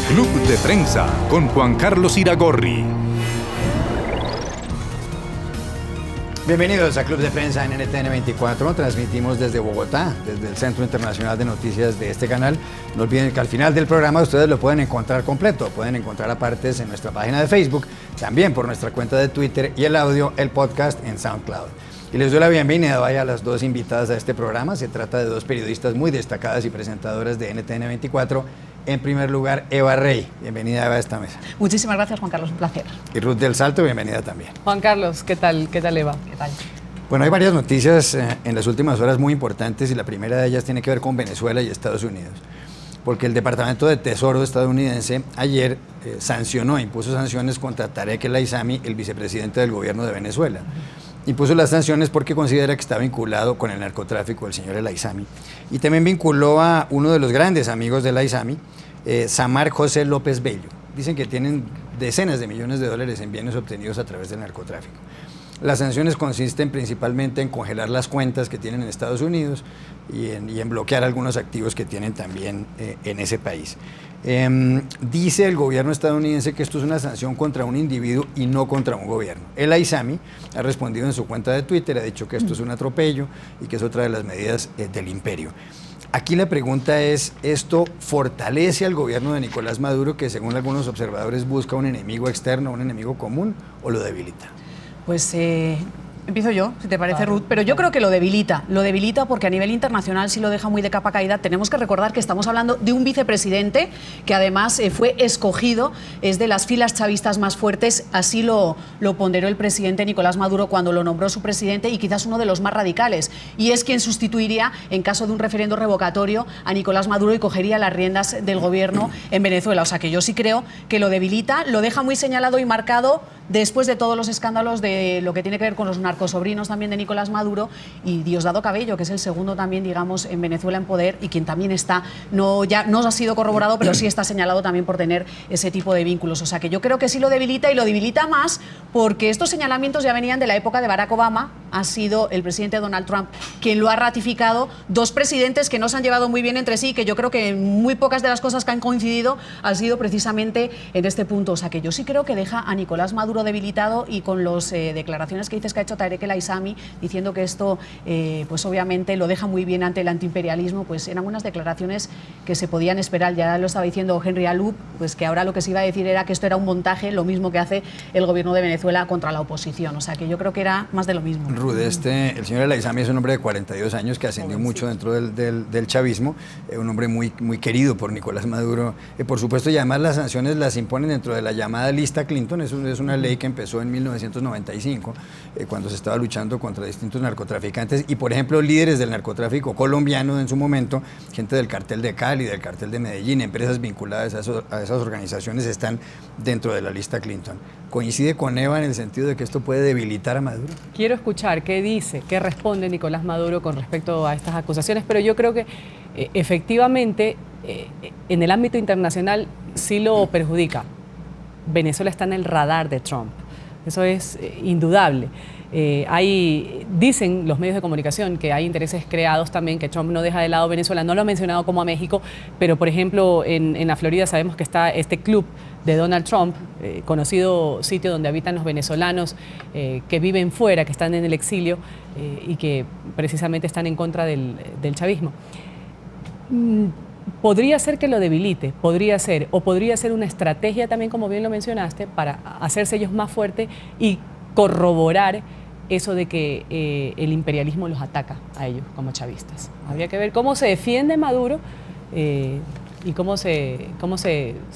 Club de Prensa con Juan Carlos Iragorri. Bienvenidos a Club de Prensa en NTN 24. Transmitimos desde Bogotá, desde el Centro Internacional de Noticias de este canal. No olviden que al final del programa ustedes lo pueden encontrar completo. Pueden encontrar apartes en nuestra página de Facebook, también por nuestra cuenta de Twitter y el audio, el podcast en SoundCloud. Y les doy la bienvenida a las dos invitadas a este programa. Se trata de dos periodistas muy destacadas y presentadoras de NTN 24. En primer lugar, Eva Rey. Bienvenida, Eva, a esta mesa. Muchísimas gracias, Juan Carlos, un placer. Y Ruth del Salto, bienvenida también. Juan Carlos, ¿qué tal? ¿Qué tal, Eva? ¿Qué tal? Bueno, hay varias noticias en las últimas horas muy importantes y la primera de ellas tiene que ver con Venezuela y Estados Unidos. Porque el Departamento de Tesoro estadounidense ayer impuso sanciones contra Tarek El Aissami, el vicepresidente del gobierno de Venezuela. Impuso las sanciones porque considera que está vinculado con el narcotráfico del señor El Aissami. Y también vinculó a uno de los grandes amigos del Aissami, Samar José López Bello. Dicen que tienen decenas de millones de dólares en bienes obtenidos a través del narcotráfico. Las sanciones consisten principalmente en congelar las cuentas que tienen en Estados Unidos y en bloquear algunos activos que tienen también en ese país. Dice el gobierno estadounidense que esto es una sanción contra un individuo y no contra un gobierno. El Aissami ha respondido en su cuenta de Twitter, ha dicho que esto es un atropello y que es otra de las medidas del imperio. Aquí la pregunta es, ¿esto fortalece al gobierno de Nicolás Maduro, que según algunos observadores busca un enemigo externo, un enemigo común, o lo debilita? Pues empiezo yo, si te parece, Ruth, pero yo creo que lo debilita porque a nivel internacional sí lo deja muy de capa caída. Tenemos que recordar que estamos hablando de un vicepresidente que además fue escogido, es de las filas chavistas más fuertes, así lo ponderó el presidente Nicolás Maduro cuando lo nombró su presidente y quizás uno de los más radicales, y es quien sustituiría en caso de un referendo revocatorio a Nicolás Maduro y cogería las riendas del gobierno en Venezuela. O sea que yo sí creo que lo debilita, lo deja muy señalado y marcado después de todos los escándalos de lo que tiene que ver con los narcosobrinos también de Nicolás Maduro y Diosdado Cabello, que es el segundo también, digamos, en Venezuela en poder y quien también está, ya no ha sido corroborado, pero sí está señalado también por tener ese tipo de vínculos. O sea que yo creo que sí lo debilita y lo debilita más porque estos señalamientos ya venían de la época de Barack Obama. Ha sido el presidente Donald Trump quien lo ha ratificado. Dos presidentes que no se han llevado muy bien entre sí, que yo creo que muy pocas de las cosas que han coincidido han sido precisamente en este punto. O sea que yo sí creo que deja a Nicolás Maduro debilitado y con las declaraciones que dices que ha hecho Tarek El Aissami diciendo que esto pues obviamente lo deja muy bien ante el antiimperialismo, pues eran unas declaraciones que se podían esperar. Ya lo estaba diciendo Henry Allup, pues que ahora lo que se iba a decir era que esto era un montaje, lo mismo que hace el gobierno de Venezuela contra la oposición. O sea que yo creo que era más de lo mismo. Rude, el señor El Aissami es un hombre de 42 años que ascendió mucho dentro del chavismo, un hombre muy querido por Nicolás Maduro, por supuesto, y además las sanciones las imponen dentro de la llamada lista Clinton. Es una ley que empezó en 1995, cuando se estaba luchando contra distintos narcotraficantes y, por ejemplo, líderes del narcotráfico colombiano en su momento, gente del cartel de Cali, del cartel de Medellín, empresas vinculadas a esas organizaciones están dentro de la lista Clinton. ¿Coincide con Eva en el sentido de que esto puede debilitar a Maduro? Quiero escuchar qué dice, qué responde Nicolás Maduro con respecto a estas acusaciones, pero yo creo que efectivamente en el ámbito internacional sí lo perjudica. Venezuela está en el radar de Trump, eso es indudable. Dicen los medios de comunicación que hay intereses creados también, que Trump no deja de lado a Venezuela, no lo ha mencionado como a México, pero por ejemplo en la Florida sabemos que está este club de Donald Trump, conocido sitio donde habitan los venezolanos que viven fuera, que están en el exilio y que precisamente están en contra del chavismo. Podría ser que lo debilite, podría ser una estrategia también, como bien lo mencionaste, para hacerse ellos más fuertes y corroborar eso de que el imperialismo los ataca a ellos como chavistas. Habría que ver cómo se defiende Maduro y cómo se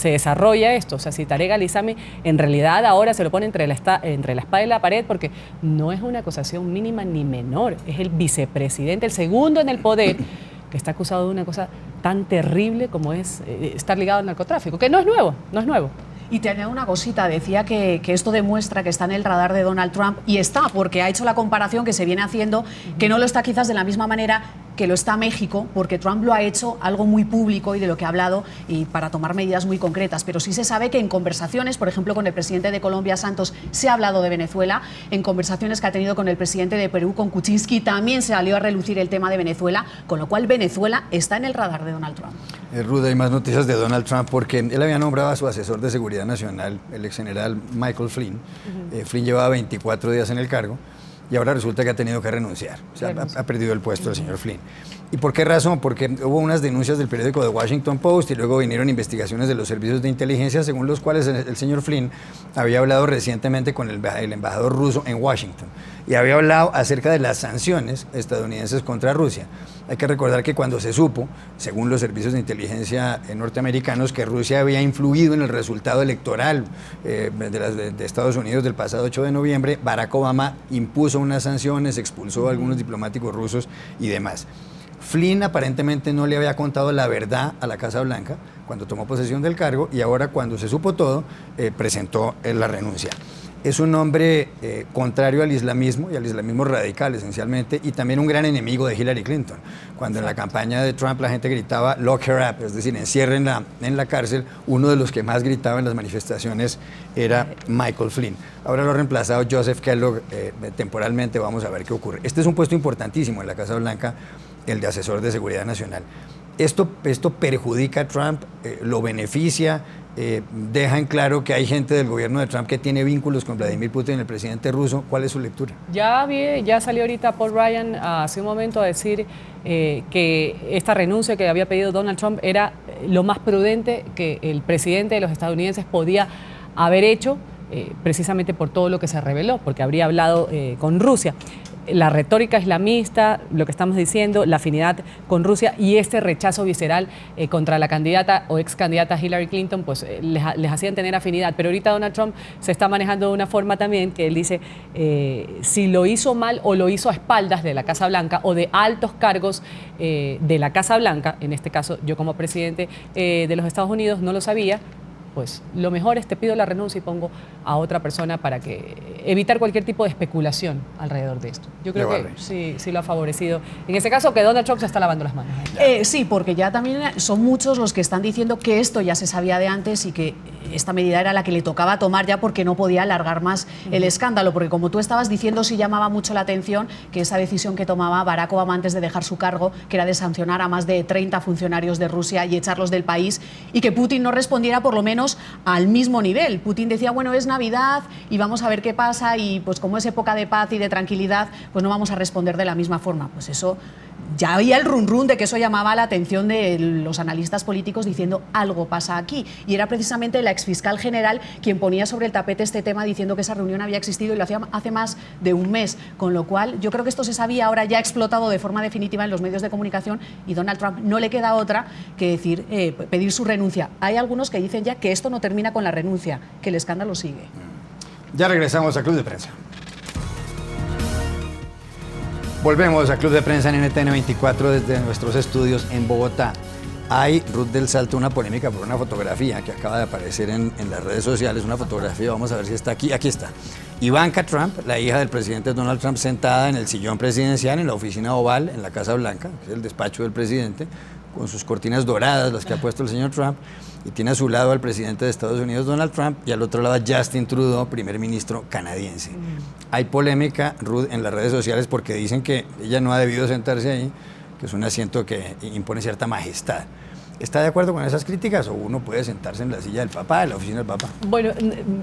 desarrolla esto. O sea, si Tarek El Aissami en realidad ahora se lo pone entre la espada y la pared, porque no es una acusación mínima ni menor, es el vicepresidente, el segundo en el poder, que está acusado de una cosa tan terrible como es estar ligado al narcotráfico, que no es nuevo. Y te añado una cosita, decía que esto demuestra que está en el radar de Donald Trump, y está, porque ha hecho la comparación que se viene haciendo, que no lo está quizás de la misma manera que lo está México, porque Trump lo ha hecho algo muy público y de lo que ha hablado y para tomar medidas muy concretas, pero sí se sabe que en conversaciones, por ejemplo con el presidente de Colombia, Santos, se ha hablado de Venezuela, en conversaciones que ha tenido con el presidente de Perú, con Kuczynski, también se salió a relucir el tema de Venezuela, con lo cual Venezuela está en el radar de Donald Trump. Ruth, hay más noticias de Donald Trump porque él había nombrado a su asesor de seguridad nacional, el ex general Michael Flynn. Flynn llevaba 24 días en el cargo y ahora resulta que ha tenido que renunciar. O sea, ha perdido el puesto el señor Flynn. ¿Y por qué razón? Porque hubo unas denuncias del periódico The Washington Post y luego vinieron investigaciones de los servicios de inteligencia según los cuales el señor Flynn había hablado recientemente con el embajador ruso en Washington y había hablado acerca de las sanciones estadounidenses contra Rusia. Hay que recordar que cuando se supo, según los servicios de inteligencia norteamericanos, que Rusia había influido en el resultado electoral de Estados Unidos del pasado 8 de noviembre, Barack Obama impuso unas sanciones, expulsó a algunos diplomáticos rusos y demás. Flynn aparentemente no le había contado la verdad a la Casa Blanca cuando tomó posesión del cargo y ahora cuando se supo todo presentó la renuncia. Es un hombre contrario al islamismo y al islamismo radical esencialmente y también un gran enemigo de Hillary Clinton. Cuando en la campaña de Trump la gente gritaba lock her up, es decir, enciérrenla en la cárcel, uno de los que más gritaba en las manifestaciones era Michael Flynn. Ahora lo ha reemplazado Joseph Kellogg temporalmente, vamos a ver qué ocurre. Este es un puesto importantísimo en la Casa Blanca, el de asesor de seguridad nacional. Esto perjudica a Trump, lo beneficia, deja en claro que hay gente del gobierno de Trump que tiene vínculos con Vladimir Putin, el presidente ruso. ¿Cuál es su lectura? Ya salió ahorita Paul Ryan hace un momento a decir que esta renuncia que había pedido Donald Trump era lo más prudente que el presidente de los estadounidenses podía haber hecho, precisamente por todo lo que se reveló, porque habría hablado con Rusia. La retórica islamista, lo que estamos diciendo, la afinidad con Rusia y este rechazo visceral contra la candidata o ex candidata Hillary Clinton, pues les hacían tener afinidad. Pero ahorita Donald Trump se está manejando de una forma también que él dice si lo hizo mal o lo hizo a espaldas de la Casa Blanca o de altos cargos de la Casa Blanca, en este caso yo como presidente de los Estados Unidos no lo sabía, pues lo mejor es te pido la renuncia y pongo a otra persona para evitar cualquier tipo de especulación alrededor de esto. Yo creo que sí lo ha favorecido. En ese caso que Donald Trump se está lavando las manos. Sí, porque ya también son muchos los que están diciendo que esto ya se sabía de antes y que esta medida era la que le tocaba tomar ya porque no podía alargar más el escándalo, porque como tú estabas diciendo, sí llamaba mucho la atención que esa decisión que tomaba Barack Obama antes de dejar su cargo, que era de sancionar a más de 30 funcionarios de Rusia y echarlos del país, y que Putin no respondiera por lo menos al mismo nivel. Putin decía, bueno, es Navidad y vamos a ver qué pasa y pues como es época de paz y de tranquilidad, pues no vamos a responder de la misma forma. Pues eso, ya había el run de que eso llamaba la atención de los analistas políticos diciendo algo pasa aquí. Y era precisamente la exfiscal general quien ponía sobre el tapete este tema diciendo que esa reunión había existido y lo hacía hace más de un mes. Con lo cual yo creo que esto se sabía, ahora ya ha explotado de forma definitiva en los medios de comunicación y Donald Trump no le queda otra que decir, pedir su renuncia. Hay algunos que dicen ya que esto no termina con la renuncia, que el escándalo sigue. Ya regresamos a Club de Prensa. Volvemos a Club de Prensa en NTN 24 desde nuestros estudios en Bogotá. Hay, Ruth del Salto, una polémica por una fotografía que acaba de aparecer en las redes sociales, una fotografía, vamos a ver si está aquí, aquí está. Ivanka Trump, la hija del presidente Donald Trump, sentada en el sillón presidencial, en la oficina oval, en la Casa Blanca, que es el despacho del presidente, con sus cortinas doradas, las que ha puesto el señor Trump, y tiene a su lado al presidente de Estados Unidos, Donald Trump, y al otro lado a Justin Trudeau, primer ministro canadiense. Hay polémica, Ruth, en las redes sociales porque dicen que ella no ha debido sentarse ahí, que es un asiento que impone cierta majestad. ¿Está de acuerdo con esas críticas o uno puede sentarse en la silla del papá, en la oficina del papá? Bueno,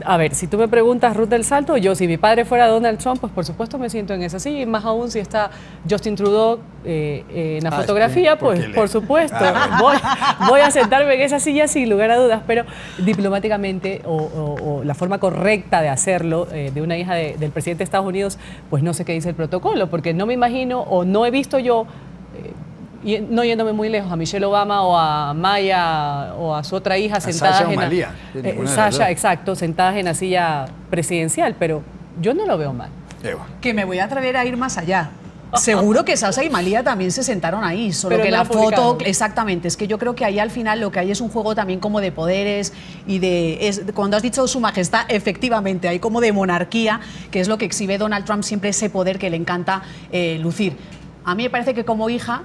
a ver, si tú me preguntas, Ruth del Salto, yo si mi padre fuera Donald Trump, pues por supuesto me siento en esa silla, y más aún si está Justin Trudeau en la fotografía, pues por supuesto, voy a sentarme en esa silla sin lugar a dudas, pero diplomáticamente o la forma correcta de hacerlo de una hija del presidente de Estados Unidos, pues no sé qué dice el protocolo, porque no me imagino o no he visto yo y no yéndome muy lejos, a Michelle Obama o a Maya o a su otra hija sentadas Sasha o Malia, Sasha, exacto, sentadas en la silla presidencial, pero yo no lo veo mal. Eva. Que me voy a atrever a ir más allá. Seguro que Sasha y Malia también se sentaron ahí, solo pero que no la foto, publicaron. exactamente, es que yo creo que ahí al final lo que hay es un juego también como de poderes y cuando has dicho su majestad, efectivamente, hay como de monarquía, que es lo que exhibe Donald Trump, siempre ese poder que le encanta lucir. A mí me parece que como hija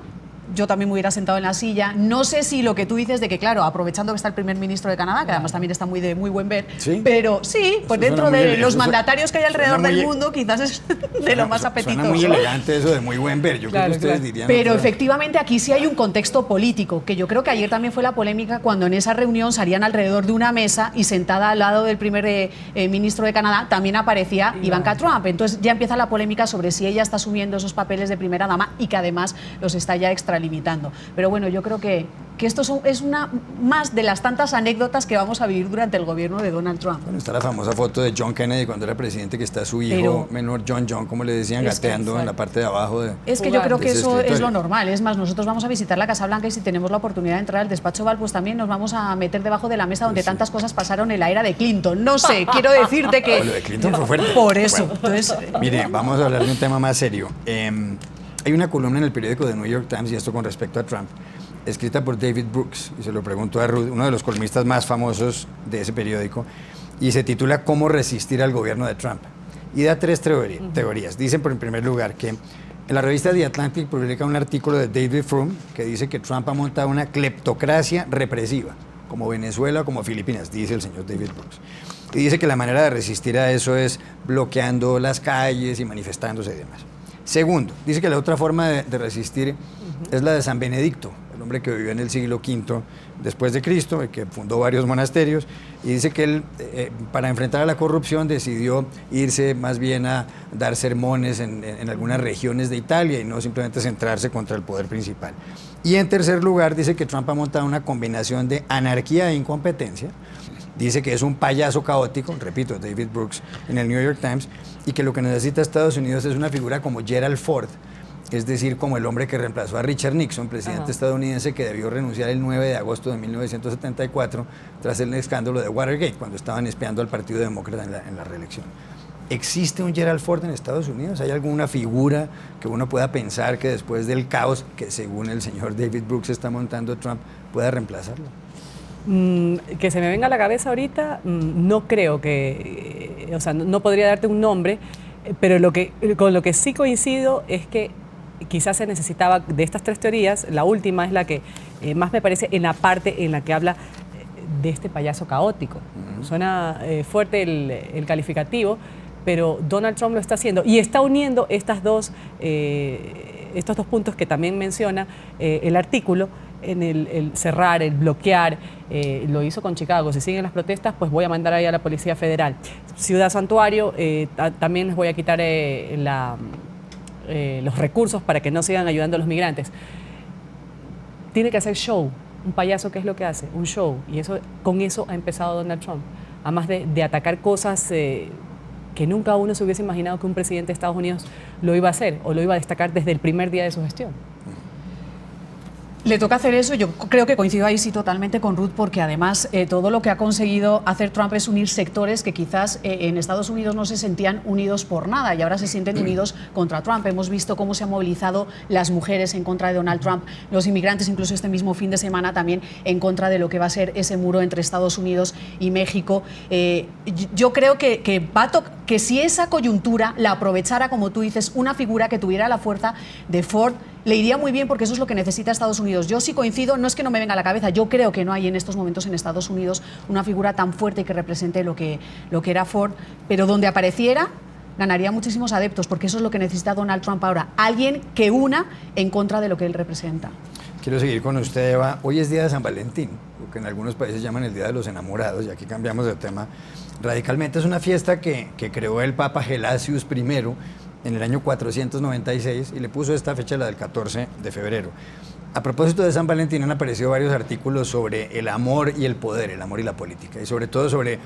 yo también me hubiera sentado en la silla. No sé si lo que tú dices de que, claro, aprovechando que está el primer ministro de Canadá, que además también está de muy buen ver, ¿Sí? Pero sí, pues Eso dentro suena muy de los eso mandatarios que hay alrededor del muy- mundo, quizás es de lo más apetitoso. Suena muy elegante eso de muy buen ver. Yo creo Claro, que ustedes claro. dirían... Pero otra- efectivamente aquí sí hay un contexto político, que yo creo que ayer también fue la polémica cuando en esa reunión salían alrededor de una mesa y sentada al lado del primer ministro de Canadá también aparecía Ivanka Trump. Entonces ya empieza la polémica sobre si ella está asumiendo esos papeles de primera dama y que además los está ya extralimitando. Pero bueno, yo creo que esto es una más de las tantas anécdotas que vamos a vivir durante el gobierno de Donald Trump. Bueno, está la famosa foto de John Kennedy cuando era presidente, que está su hijo Pero- menor, John, como le decían, Es que- gateando en la parte de abajo de... Es que yo creo que de ese eso es escritorio. lo normal. Es más, nosotros vamos a visitar la Casa Blanca y si tenemos la oportunidad de entrar al despacho Oval, pues también nos vamos a meter debajo de la mesa donde tantas cosas pasaron en la era de Clinton. No sé, quiero decirte que... Lo de Clinton fue fuerte. Por eso. Bueno, Entonces, mire, vamos a hablar de un tema más serio. Hay una columna en el periódico The New York Times, y esto con respecto a Trump, escrita por David Brooks, y se lo pregunto a Ruth, uno de los columnistas más famosos de ese periódico, y se titula ¿Cómo resistir al gobierno de Trump? Y da tres teorías. Dicen, por en primer lugar, que en la revista The Atlantic publica un artículo de David Frum que dice que Trump ha montado una cleptocracia represiva, como Venezuela, como Filipinas, dice el señor David Brooks. Y dice que la manera de resistir a eso es bloqueando las calles y manifestándose y demás. Segundo, dice que la otra forma de resistir es la de San Benedicto, el hombre que vivió en el siglo V después de Cristo, que fundó varios monasterios, y dice que él, para enfrentar a la corrupción, decidió irse más bien a dar sermones en algunas regiones de Italia y no simplemente centrarse contra el poder principal. Y en tercer lugar, dice que Trump ha montado una combinación de anarquía e incompetencia. Dice que es un payaso caótico, repito, David Brooks, en el New York Times, y que lo que necesita Estados Unidos es una figura como Gerald Ford, es decir, como el hombre que reemplazó a Richard Nixon, presidente estadounidense, que debió renunciar el 9 de agosto de 1974 tras el escándalo de Watergate, cuando estaban espiando al Partido Demócrata en la reelección. ¿Existe un Gerald Ford en Estados Unidos? ¿Hay alguna figura que uno pueda pensar que después del caos que según el señor David Brooks está montando Trump pueda reemplazarlo? Que se me venga a la cabeza ahorita, no creo que, o sea, no podría darte un nombre, pero con lo que sí coincido es que quizás se necesitaba de estas tres teorías, la última es la que más me parece en la parte en la que habla de este payaso caótico. Suena fuerte el calificativo, pero Donald Trump lo está haciendo y está uniendo estos dos puntos que también menciona el artículo, en el cerrar, el bloquear, lo hizo con Chicago. Si siguen las protestas, pues voy a mandar ahí a la Policía Federal. Ciudad Santuario, también les voy a quitar los recursos para que no sigan ayudando a los migrantes. Tiene que hacer show. Un payaso, ¿qué es lo que hace? Un show. Y con eso ha empezado Donald Trump. Además de atacar cosas que nunca uno se hubiese imaginado que un presidente de Estados Unidos lo iba a hacer o lo iba a destacar desde el primer día de su gestión. le toca hacer eso. Yo creo que coincido ahí sí totalmente con Ruth, porque además todo lo que ha conseguido hacer Trump es unir sectores que quizás en Estados Unidos no se sentían unidos por nada y ahora se sienten unidos contra Trump. Hemos visto cómo se han movilizado las mujeres en contra de Donald Trump, los inmigrantes incluso este mismo fin de semana también en contra de lo que va a ser ese muro entre Estados Unidos y México. Yo creo que si esa coyuntura la aprovechara, como tú dices, una figura que tuviera la fuerza de Ford, le iría muy bien, porque eso es lo que necesita Estados Unidos. Yo sí coincido, no es que no me venga a la cabeza, yo creo que no hay en estos momentos en Estados Unidos una figura tan fuerte que represente lo que era Ford, pero donde apareciera ganaría muchísimos adeptos, porque eso es lo que necesita Donald Trump ahora, alguien que una en contra de lo que él representa. Quiero seguir con usted, Eva. Hoy es día de San Valentín, lo que en algunos países llaman el Día de los Enamorados, y aquí cambiamos de tema radicalmente. Es una fiesta que creó el Papa Gelasius I en el año 496 y le puso esta fecha, la del 14 de febrero. A propósito de San Valentín han aparecido varios artículos sobre el amor y el poder, el amor y la política, y sobre todo sobre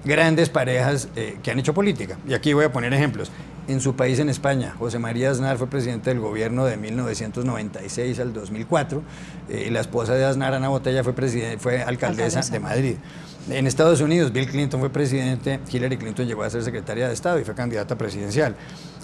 grandes parejas que han hecho política. Y aquí voy a poner ejemplos. En su país, en España, José María Aznar fue presidente del gobierno de 1996 al 2004, y la esposa de Aznar, Ana Botella, fue alcaldesa de Madrid. En Estados Unidos, Bill Clinton fue presidente, Hillary Clinton llegó a ser secretaria de Estado y fue candidata presidencial.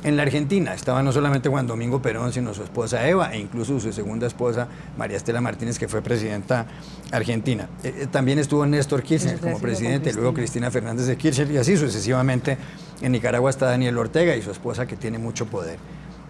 En la Argentina estaba no solamente Juan Domingo Perón, sino su esposa Eva e incluso su segunda esposa, María Estela Martínez, que fue presidenta argentina. También estuvo Néstor Kirchner como presidente, luego Cristina Fernández de Kirchner y así sucesivamente. En Nicaragua está Daniel Ortega y su esposa, que tiene mucho poder.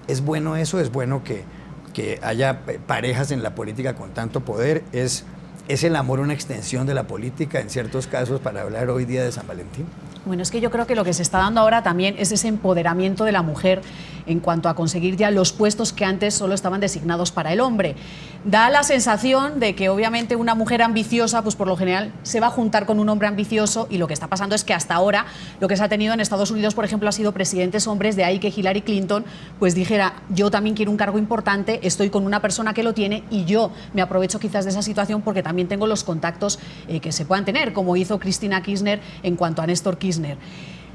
¿Es bueno eso? ¿Es bueno que que haya parejas en la política con tanto poder? ¿Es el amor una extensión de la política en ciertos casos para hablar hoy día de San Valentín? Bueno, es que yo creo que lo que se está dando ahora también es ese empoderamiento de la mujer en cuanto a conseguir ya los puestos que antes solo estaban designados para el hombre. Da la sensación de que obviamente una mujer ambiciosa, pues por lo general se va a juntar con un hombre ambicioso, y lo que está pasando es que hasta ahora lo que se ha tenido en Estados Unidos, por ejemplo, ha sido presidentes hombres, de ahí que Hillary Clinton pues dijera: yo también quiero un cargo importante, estoy con una persona que lo tiene y yo me aprovecho quizás de esa situación porque también tengo los contactos que se puedan tener, como hizo Cristina Kirchner en cuanto a Néstor Kirchner.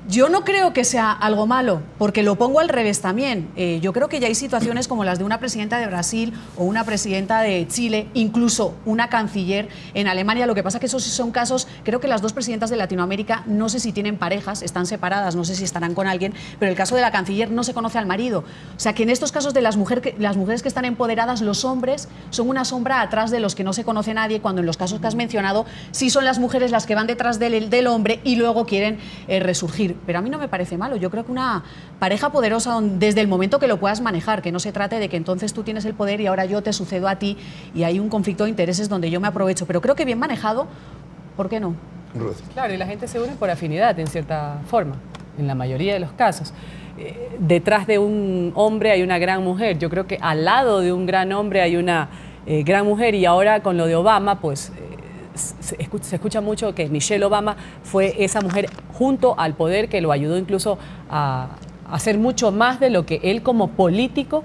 Yo no creo que sea algo malo, porque lo pongo al revés también. Yo creo que ya hay situaciones como las de una presidenta de Brasil o una presidenta de Chile, incluso una canciller en Alemania. Lo que pasa es que esos son casos, creo que las dos presidentas de Latinoamérica, no sé si tienen parejas, están separadas, no sé si estarán con alguien, pero el caso de la canciller no se conoce al marido. O sea que en estos casos de las mujeres que están empoderadas, los hombres son una sombra atrás de los que no se conoce nadie, cuando en los casos que has mencionado sí son las mujeres las que van detrás del hombre y luego quieren resurgir. Pero a mí no me parece malo. Yo creo que una pareja poderosa, desde el momento que lo puedas manejar, que no se trate de que entonces tú tienes el poder y ahora yo te sucedo a ti y hay un conflicto de intereses donde yo me aprovecho. Pero creo que bien manejado, ¿por qué no? Ruth. Claro, y la gente se une por afinidad, en cierta forma, en la mayoría de los casos. Detrás de un hombre hay una gran mujer. Yo creo que al lado de un gran hombre hay una gran mujer, y ahora con lo de Obama, pues se escucha mucho que Michelle Obama fue esa mujer junto al poder que lo ayudó incluso a hacer mucho más de lo que él como político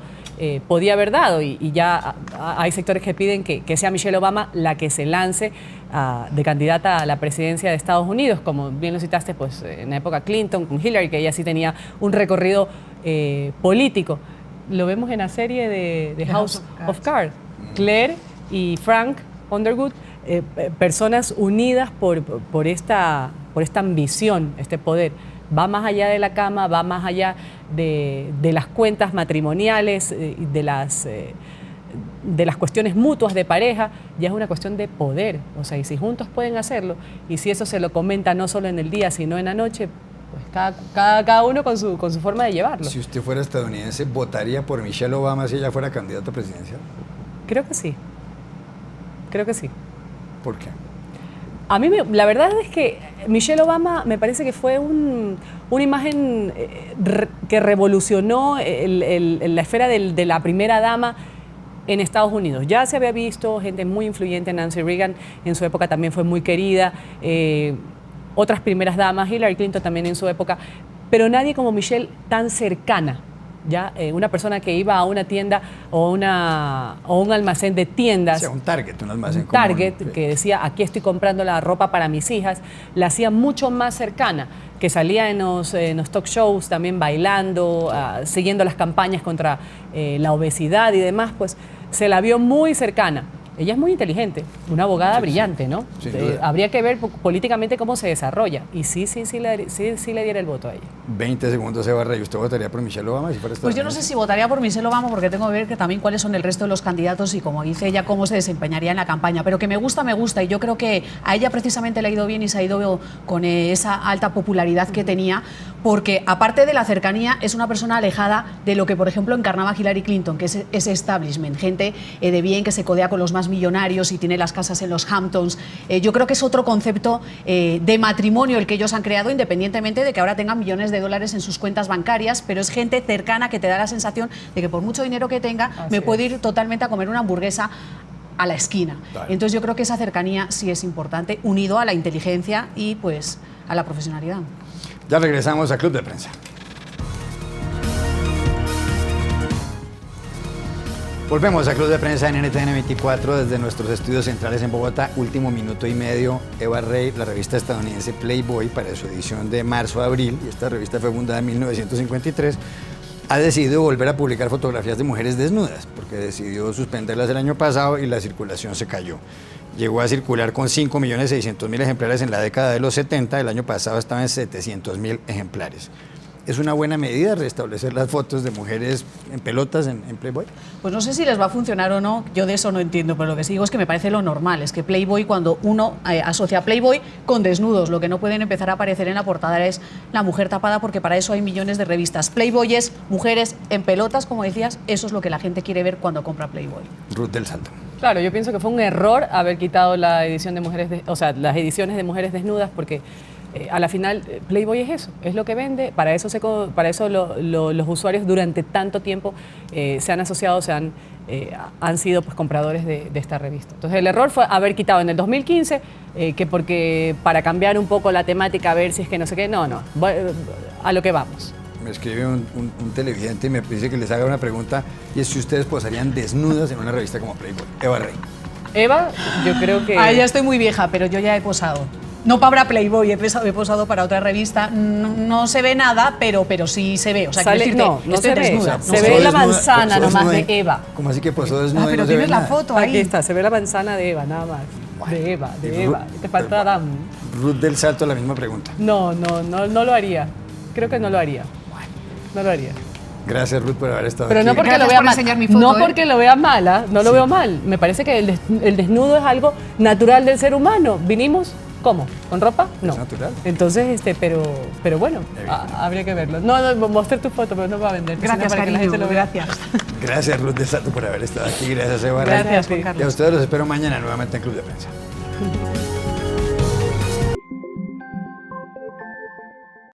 podía haber dado, y ya hay sectores que piden que sea Michelle Obama la que se lance de candidata a la presidencia de Estados Unidos, como bien lo citaste, pues en la época Clinton con Hillary, que ella sí tenía un recorrido político. Lo vemos en la serie de House of Cards. Claire y Frank Underwood, personas unidas por esta ambición, este poder. Va más allá de la cama, va más allá de las cuentas matrimoniales, de las cuestiones mutuas de pareja. Ya es una cuestión de poder. O sea, y si juntos pueden hacerlo, y si eso se lo comenta no solo en el día, sino en la noche, pues cada uno con su forma de llevarlo. Si usted fuera estadounidense, ¿votaría por Michelle Obama si ella fuera candidata presidencial? Creo que sí. Creo que sí. ¿Por qué? A mí, la verdad es que Michelle Obama me parece que fue una imagen que revolucionó la esfera de la primera dama en Estados Unidos. Ya se había visto gente muy influyente, Nancy Reagan en su época también fue muy querida, otras primeras damas, Hillary Clinton también en su época, pero nadie como Michelle tan cercana. ¿Ya? Una persona que iba a una tienda o un almacén de tiendas, o sea, un Target, un almacén común, Target, que decía: aquí estoy comprando la ropa para mis hijas, la hacía mucho más cercana, que salía en los talk shows también bailando, siguiendo las campañas contra la obesidad y demás, pues se la vio muy cercana. Ella es muy inteligente, una abogada brillante, ¿no? Habría que ver políticamente cómo se desarrolla. Y sí le diera el voto a ella. 20 segundos, Eva Rey. ¿Usted votaría por Michelle Obama si fuera estadounidense? Pues yo no sé si votaría por Michelle Obama, porque tengo que ver que también cuáles son el resto de los candidatos y, como dice ella, cómo se desempeñaría en la campaña. Pero que me gusta, y yo creo que a ella precisamente le ha ido bien y se ha ido con esa alta popularidad que tenía, porque aparte de la cercanía, es una persona alejada de lo que, por ejemplo, encarnaba Hillary Clinton, que es ese establishment, gente de bien que se codea con los más millonarios y tiene las casas en los Hamptons. Yo creo que es otro concepto de matrimonio el que ellos han creado, independientemente de que ahora tengan millones de dólares en sus cuentas bancarias, pero es gente cercana que te da la sensación de que por mucho dinero que tenga, me puedo ir totalmente a comer una hamburguesa a la esquina. Vale. Entonces yo creo que esa cercanía sí es importante, unido a la inteligencia y pues a la profesionalidad. Ya regresamos a Club de Prensa. Volvemos a Club de Prensa en NTN 24 desde nuestros estudios centrales en Bogotá. Último minuto y medio. Eva Rey, la revista estadounidense Playboy, para su edición de marzo-abril, y esta revista fue fundada en 1953, ha decidido volver a publicar fotografías de mujeres desnudas, porque decidió suspenderlas el año pasado y la circulación se cayó. Llegó a circular con 5.600.000 ejemplares en la década de los 70, el año pasado estaba en 700.000 ejemplares. ¿Es una buena medida restablecer las fotos de mujeres en pelotas en Playboy? Pues no sé si les va a funcionar o no, yo de eso no entiendo, pero lo que sí digo es que me parece lo normal, es que Playboy, cuando uno asocia Playboy con desnudos, lo que no pueden empezar a aparecer en la portada es la mujer tapada, porque para eso hay millones de revistas. Playboy es mujeres en pelotas, como decías, eso es lo que la gente quiere ver cuando compra Playboy. Ruth del Salto. Claro, yo pienso que fue un error haber quitado la edición de mujeres, o sea, las ediciones de mujeres desnudas, porque a la final Playboy es eso, es lo que vende, para eso los usuarios durante tanto tiempo se han asociado, han sido pues compradores de esta revista. Entonces el error fue haber quitado en el 2015, que porque para cambiar un poco la temática, a ver si es que no sé qué, no, a lo que vamos. Me escribe un televidente y me dice que les haga una pregunta, y es si ustedes posarían desnudas en una revista como Playboy. Eva Rey. Eva, yo creo que... Ya estoy muy vieja, pero yo ya he posado. No para Playboy, he posado para otra revista. No se ve nada, pero sí se ve. O sea, Sale, decirte, no estoy se ve. desnuda. O No sea, Se sé. ve la desnuda, manzana posó nomás desnuda. de Eva. ¿Cómo así que posó desnuda y Pero no se ve tienes la nada? foto Aquí ahí. está, se ve la manzana de Eva, nada más. De Eva, de Eva. Te falta Adam. Ruth del Salto, la misma pregunta. No lo haría. Creo que no lo haría. No lo haría. Gracias, Ruth, por haber estado Pero aquí. no porque Gracias lo vea por mal. enseñar mi foto, No ¿eh? porque lo vea mal, no lo veo mal. Me parece que el desnudo es algo natural del ser humano. Vinimos, ¿cómo? ¿Con ropa? No. Es natural. Entonces, pero bueno, habría que verlo. No, mostré tu foto, pero no va a vender. sino Gracias, para que la cariño. gente lo vea. Gracias. Gracias, Ruth del Salto, por haber estado aquí. Gracias, Eva Rey. Gracias, Juan Y a Carlos. ustedes los espero mañana nuevamente en Club de Prensa.